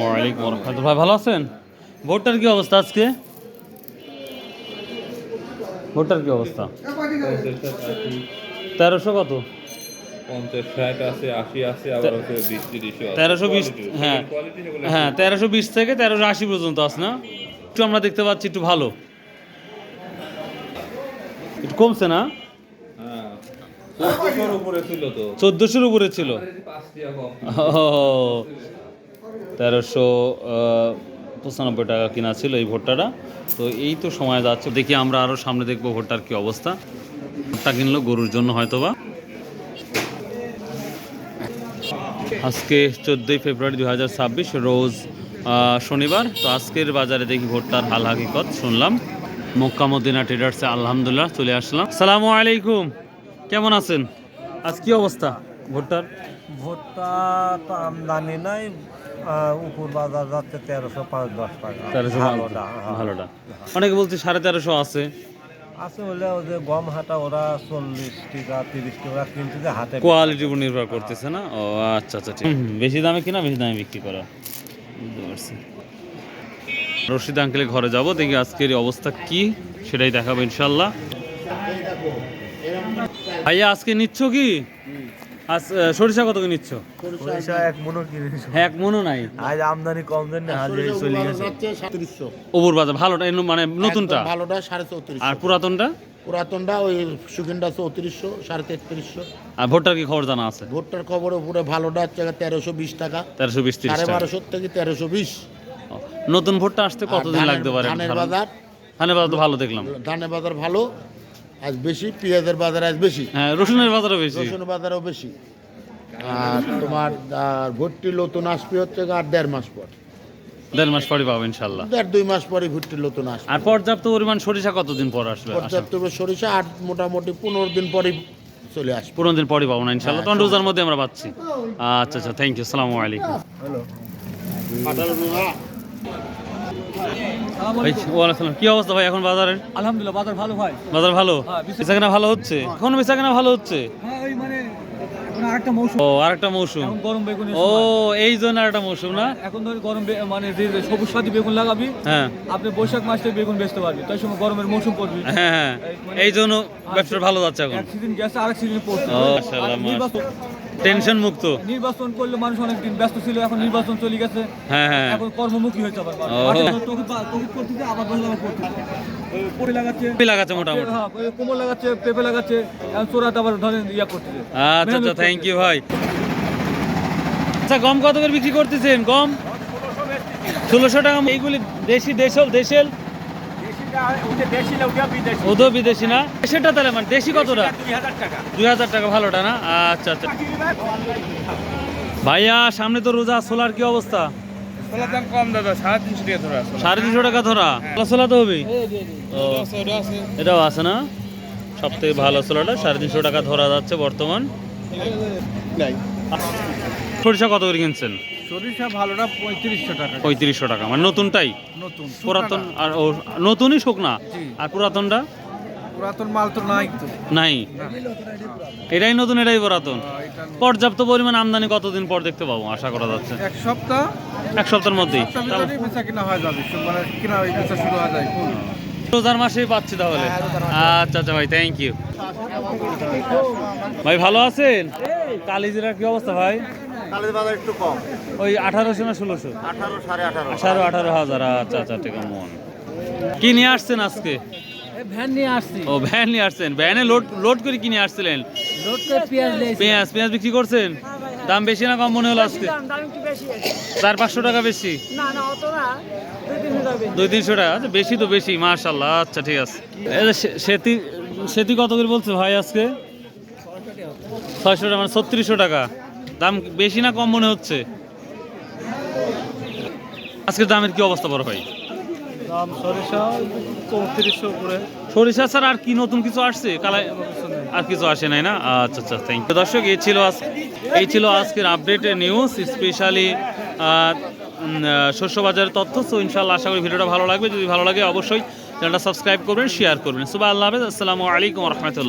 আসসালামু আলাইকুম ওয়া রাহমাতুল্লাহ। ভাই ভালো আছেন? ভোটটার কি অবস্থা আজকে? ভোটটার কি অবস্থা? 1300 কত? 50 60 আছে 80 আছে আবার হচ্ছে 20 30 আছে 1320, হ্যাঁ হ্যাঁ 1320 থেকে 1380 পর্যন্ত আছে না? একটু আমরা দেখতে পাচ্ছি একটু ভালো, একটু কমছে না? হ্যাঁ 1400 উপরে ছিল তো 1400-র উপরে ছিল। 5 টাকা কম 1395 টাকা কিনা ছিল এই ভুট্টাটা। তো এই তো সময় যাচ্ছে, দেখি আমরা আরও সামনে দেখবো ভুট্টার কি অবস্থা। ভুট্টা কিনলো গরুর জন্য হয়তোবা। আজকে 14ই ফেব্রুয়ারি 2026 রোজ শনিবার। তো আজকের বাজারে দেখি ভুট্টার হাল হাকিকত শুনলাম। মক্কা মদিনা ট্রেডার্সে আলহামদুলিল্লাহ চলে আসলাম। আসসালামু আলাইকুম, কেমন আছেন? আজ কি অবস্থা ভুট্টার? ভুট্টা তো আমদানি নাই, উপর বাজার যাচ্ছে 1305-10 টাকা। 1300 ভালোটা, হ্যাঁ। ভালোটা। অনেকে বলছে 1350 আছে। আছে হলে ওই যে গম হাটা ওরা 40 টাকা 30 টাকা কিনতে যে হাতে কোয়ালিটির উপর নির্ভর করতেছে না? ও আচ্ছা আচ্ছা, ঠিক। বেশি দামে কিনা বেশি দামে বিক্রি করা, বুঝতে পারছি। রশিদ আঙ্কেলের ঘরে যাব, দেখি আজকের অবস্থা কি সেটাই দেখাবো ইনশাল্লাহ। ভাইয়া আজকে নিচ্ছ কি? আজ সরিষা কত করে নিচ্ছ? সরিষা এক মনও কিনেছি। এক মনও নাই আজ আমদানি কম দেন না, হাজির চলে গেছে। 3700 ওপর বাজার ভালোটা মানে নতুনটা, একদম ভালোটা 3450 আর পুরাতনটা? পুরাতনটা ওই সুখিনটা 3400 3350। আর ভোটটার কি খবর জানা আছে? ভোটটার খবর উপরে ভালোটা হচ্ছে 1320 টাকা 1320 30 টাকা। 1250 থেকে 1320। নতুন ভোটটা আসতে কতদিন লাগতে পারে? ধানের বাজার ধানের বাজার তো ভালো দেখলাম। ধানের বাজার ভালো আজ বেশি, পেঁয়াজের বাজার আজ বেশি, হ্যাঁ রসুনের বাজারও বেশি। রসুন বাজারও বেশি। আর তোমার ভুট্টি নতুন আসবে হচ্ছে আর 1.5 মাস পর, 1.5 মাস পরে পাবো ইনশাল্লাহ। 1.5-2 মাস পরে ভুট্টি নতুন আসবে। আর পর্যাপ্ত পরিমাণ সরিষা কতদিন পর আসবে? পর্যাপ্ত সরিষা আর মোটামুটি 15 দিন পরেই চলে আসবে। 15 দিন পরে পাবো না ইনশাল্লাহ, তখন রোজার মধ্যে আমরা পাচ্ছি। আচ্ছা আচ্ছা, থ্যাংক ইউ, আসসালামু আলাইকুম। ভাই ওয়ালাইকুম, কি অবস্থা ভাই এখন বাজারের? আলহামদুলিল্লাহ বাজার ভালো ভাই। বাজার ভালো, হ্যাঁ, বেচাকেনা ভালো হচ্ছে? এখন বেচাকেনা ভালো হচ্ছে? হ্যাঁ ওই মানে এখন আরেকটা মৌসুম, ও আরেকটা মৌসুম। এখন গরম বেগুনের ও সময়। এই জন্য আরেকটা মৌসুম না? এখন ধর গরম মানে যে সবুজ সাথী বেগুন লাগাবি, হ্যাঁ আপনি বৈশাখ মাসে বেগুন বেচতে পারবি, তাই সময় গরমের মৌসুম পড়বি। হ্যাঁ হ্যাঁ, এই জন্য ব্যবসা ভালো যাচ্ছে এখন। এক সিজন গেছে আরেক সিজন পড়ছে। ও মাশাআল্লাহ, আর নির্বাচন টেনশন মুক্ত। নির্বাচন করলে মানুষ অনেকদিন ব্যস্ত ছিল, এখন নির্বাচন চলে গেছে, হ্যাঁ হ্যাঁ, এখন কর্মমুখী হয়েছে আবার মানুষ। ও। মাঠে তৌহিদ করতেছে, আবার বসে আবার করতেছে। পড়ে লাগাচ্ছে, কপি লাগাচ্ছে মোটামুটি। হ্যাঁ কোমর লাগাচ্ছে, পেঁপে লাগাচ্ছে, এখন চোরাতে আবার ধরেন ইয়া করতেছে। আচ্ছা আচ্ছা, থ্যাংক ইউ ভাই। আচ্ছা গম কত করে বিক্রি করতেছেন? গম 1600 টাকা। এইগুলি দেশি দেশেল ওদো বিদেশি না? দেশেরটা তাহলে মানে দেশি কতটা? 2000 টাকা ভালোটা না? আচ্ছা আচ্ছা ভাইয়া, সামনে তো রোজা, সোলার কি অবস্থা? দাম কম দাদা 350 টাকা ধরে আছে 350 টাকা ধরা? ভালো সোলা তো হবে। ও এটাও আছে না? সব থেকে ভালো সোলাটা 350 টাকা ধরা যাচ্ছে বর্তমান। সরিষা কত করে কিনছেন? সরিষা ভালোটা 3500 টাকা। 3500 টাকা মানে নতুনটাই? নতুন পুরাতন আর ও নতুনই শুকনা, আর পুরাতনটা পুরাতন মাল তো নাই তো। নাই? এটাই নতুন, এটাই পুরাতন। পর্যাপ্ত পরিমাণ আমদানি কতদিন পর দেখতে পাবো আশা করা যাচ্ছে? এক সপ্তাহ, এক সপ্তাহের মধ্যেই বেচা কিনা হয়ে যাবে, মানে কিনা বেচা শুরু হয়ে যায়। রোজার মাসেই পাচ্ছি তাহলে। আচ্ছা আচ্ছা ভাই, থ্যাংক ইউ ভাই। ভালো আছেন? কালিজিরার কি অবস্থা ভাই? কালের বাজার একটু কম, ওই 1800 না 1600? 18 18.5। 18,000। আচ্ছা আচ্ছা, টাকা মন। কি নিয়ে আসছেন আজকে? ভ্যান নিয়ে আসছি, ও ভ্যান নিয়ে আসছেন, ভ্যানে লোড লোড করে কিনে আসছিলেন? লোড করে পেঁয়াজ নিয়ে পেঁয়াজ পেঁয়াজ বিক্রি করছেন? দাম বেশি না কম মনে হলো আজকে? দাম একটু বেশি আছে। 400-500 টাকা বেশি? না না অত না, 2-3 টাকা বেশি। 200-300 টাকা? আচ্ছা বেশি তো বেশি, মাশাআল্লাহ। আচ্ছা ঠিক আছে। এই যে সেতি সেতি কত করে বলছে ভাই আজকে? 600 টাকা মানে 3600 টাকা। দাম বেশি না কম মনে হচ্ছে? আজকের দামের কি অবস্থা বড় ভাই? দাম সরিষা 3400 করে। সরিষা ছাড়া আর কি নতুন কিছু আসছে? কালাই আর কিছু আসে নাই না? আচ্ছা আচ্ছা, থ্যাংক ইউ। দর্শক এই ছিল আজকের আপডেটের নিউজ, স্পেশালি শস্য বাজারের তথ্য। সো ইনশাআল্লাহ আশা করি ভিডিওটা ভালো লাগবে। যদি ভালো লাগে অবশ্যই চ্যানেলটা সাবস্ক্রাইব করবেন, শেয়ার করবেন। সুবহানাল্লাহ, আসসালামু আলাইকুম ওয়া রাহমাতুল্লাহ।